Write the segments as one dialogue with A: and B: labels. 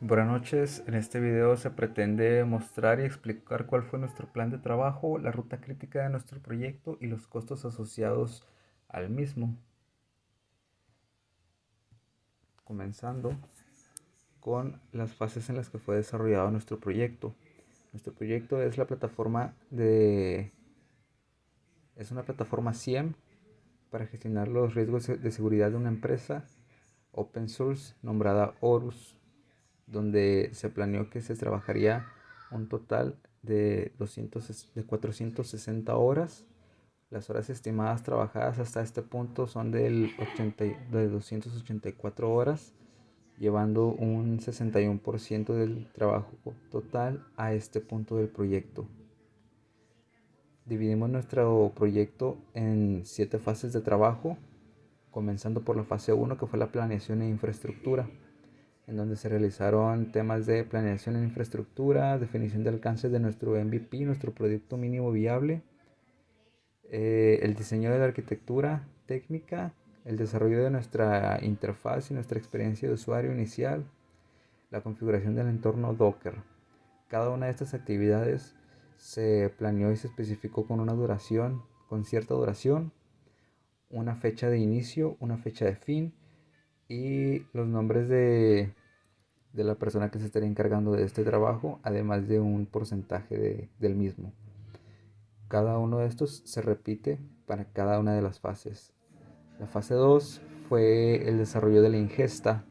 A: Buenas noches, en este video se pretende mostrar y explicar cuál fue nuestro plan de trabajo, la ruta crítica de nuestro proyecto y los costos asociados al mismo. Comenzando con las fases en las que fue desarrollado nuestro proyecto. Nuestro proyecto es es una plataforma SIEM para gestionar los riesgos de seguridad de una empresa open source nombrada Horus, donde se planeó que se trabajaría un total de 460 horas. Las horas estimadas trabajadas hasta este punto son de 284 horas, llevando un 61% del trabajo total a este punto del proyecto. Dividimos nuestro proyecto en 7 fases de trabajo, comenzando por la fase 1, que fue la planeación e infraestructura, en donde se realizaron temas de planeación en infraestructura, definición de alcance de nuestro MVP, nuestro producto mínimo viable, el diseño de la arquitectura técnica, el desarrollo de nuestra interfaz y nuestra experiencia de usuario inicial, la configuración del entorno Docker. Cada una de estas actividades se planeó y se especificó con cierta duración, una fecha de inicio, una fecha de fin y los nombres de la persona que se estaría encargando de este trabajo, además de un porcentaje del mismo. Cada uno de estos se repite para cada una de las fases. La fase 2 fue el desarrollo de la ingesta,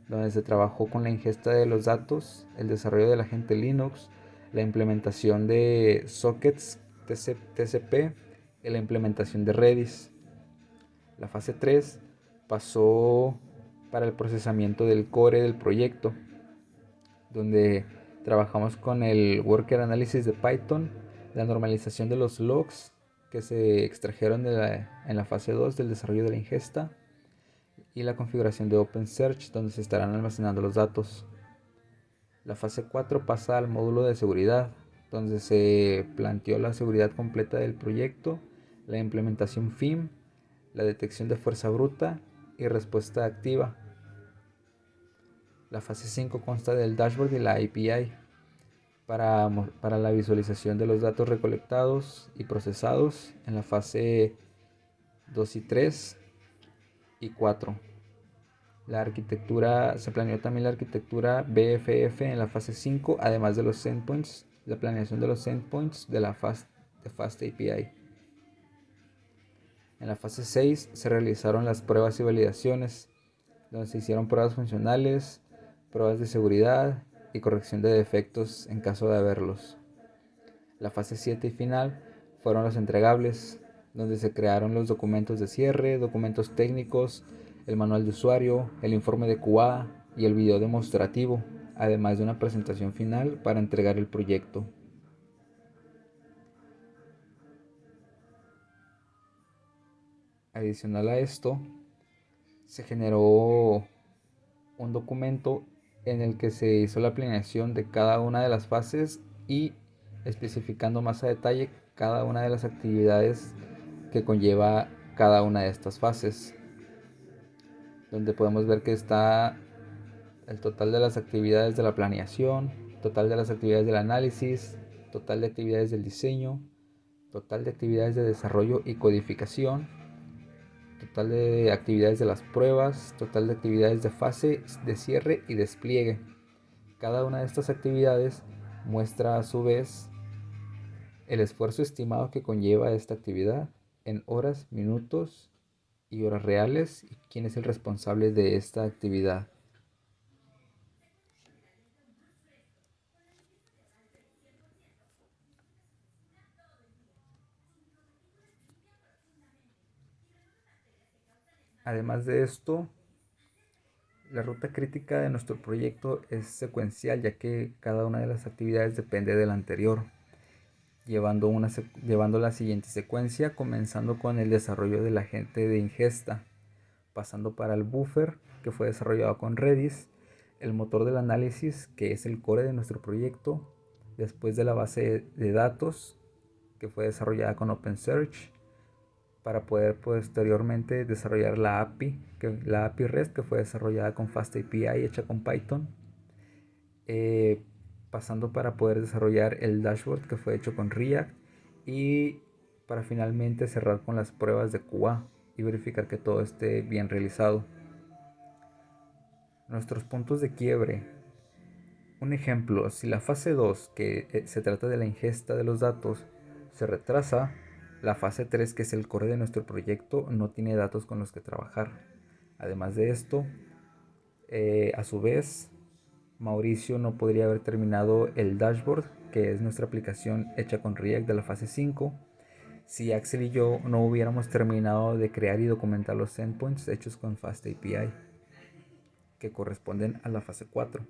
A: donde se trabajó con la ingesta de los datos, el desarrollo del agente Linux, la implementación de sockets TCP y la implementación de Redis. La fase 3 pasó para el procesamiento del core del proyecto, donde trabajamos con el Worker Analysis de Python, la normalización de los logs que se extrajeron en la fase 2 del desarrollo de la ingesta y la configuración de OpenSearch, donde se estarán almacenando los datos. La fase 4 pasa al módulo de seguridad, donde se planteó la seguridad completa del proyecto, la implementación FIM, la detección de fuerza bruta y respuesta activa. La fase 5 consta del dashboard y la API para la visualización de los datos recolectados y procesados en la fase 2 y 3 y 4. Se planeó también la arquitectura BFF en la fase 5, además de los endpoints, la planeación de los endpoints de la Fast API. En la fase 6 se realizaron las pruebas y validaciones, donde se hicieron pruebas funcionales, pruebas de seguridad y corrección de defectos en caso de haberlos. La fase 7 y final fueron los entregables, donde se crearon los documentos de cierre, documentos técnicos, el manual de usuario, el informe de QA y el video demostrativo, además de una presentación final para entregar el proyecto. Adicional a esto, se generó un documento en el que se hizo la planeación de cada una de las fases y especificando más a detalle cada una de las actividades que conlleva cada una de estas fases, donde podemos ver que está el total de las actividades de la planeación, total de las actividades del análisis, total de actividades del diseño, total de actividades de desarrollo y codificación, total de actividades de las pruebas, total de actividades de fase de cierre y despliegue. Cada una de estas actividades muestra a su vez el esfuerzo estimado que conlleva esta actividad en horas, minutos y horas reales y quién es el responsable de esta actividad. Además de esto, la ruta crítica de nuestro proyecto es secuencial, ya que cada una de las actividades depende de la anterior, llevando la siguiente secuencia, comenzando con el desarrollo del agente de ingesta, pasando para el buffer, que fue desarrollado con Redis, el motor del análisis, que es el core de nuestro proyecto, después de la base de datos, que fue desarrollada con OpenSearch, para poder posteriormente desarrollar la API REST, que fue desarrollada con FastAPI hecha con Python, pasando para poder desarrollar el dashboard que fue hecho con React y para finalmente cerrar con las pruebas de QA y verificar que todo esté bien realizado. Nuestros puntos de quiebre. Un ejemplo, si la fase 2, que se trata de la ingesta de los datos, se retrasa, la fase 3, que es el core de nuestro proyecto, no tiene datos con los que trabajar. Además de esto, a su vez, Mauricio no podría haber terminado el dashboard, que es nuestra aplicación hecha con React de la fase 5, si Axel y yo no hubiéramos terminado de crear y documentar los endpoints hechos con FastAPI, que corresponden a la fase 4.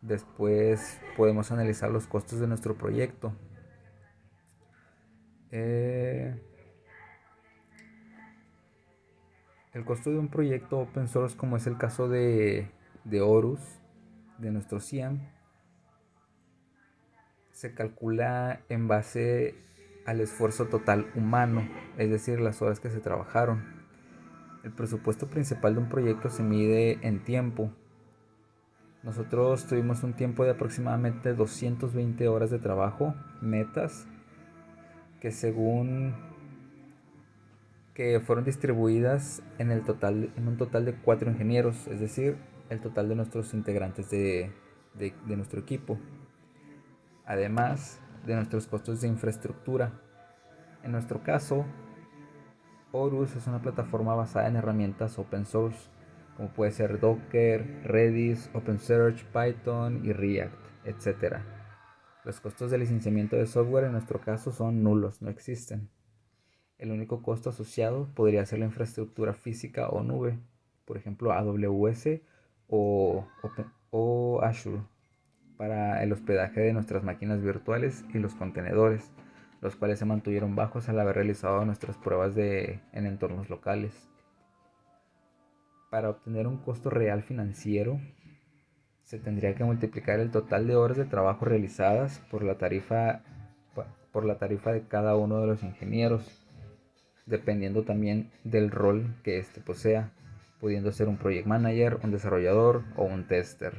A: Después podemos analizar los costos de nuestro proyecto. El costo de un proyecto open source, como es el caso de Horus, de nuestro CIEM, se calcula en base al esfuerzo total humano, es decir, las horas que se trabajaron. El presupuesto principal de un proyecto se mide en tiempo. Nosotros tuvimos un tiempo de aproximadamente 220 horas de trabajo netas, que según que fueron distribuidas en un total de 4 ingenieros, es decir, el total de nuestros integrantes de nuestro equipo, además de nuestros costos de infraestructura. En nuestro caso, Horus es una plataforma basada en herramientas open source, como puede ser Docker, Redis, OpenSearch, Python y React, etc. Los costos de licenciamiento de software en nuestro caso son nulos, no existen. El único costo asociado podría ser la infraestructura física o nube, por ejemplo AWS o Azure, para el hospedaje de nuestras máquinas virtuales y los contenedores, los cuales se mantuvieron bajos al haber realizado nuestras pruebas en entornos locales. Para obtener un costo real financiero, se tendría que multiplicar el total de horas de trabajo realizadas por la tarifa de cada uno de los ingenieros, dependiendo también del rol que éste posea, pudiendo ser un project manager, un desarrollador o un tester.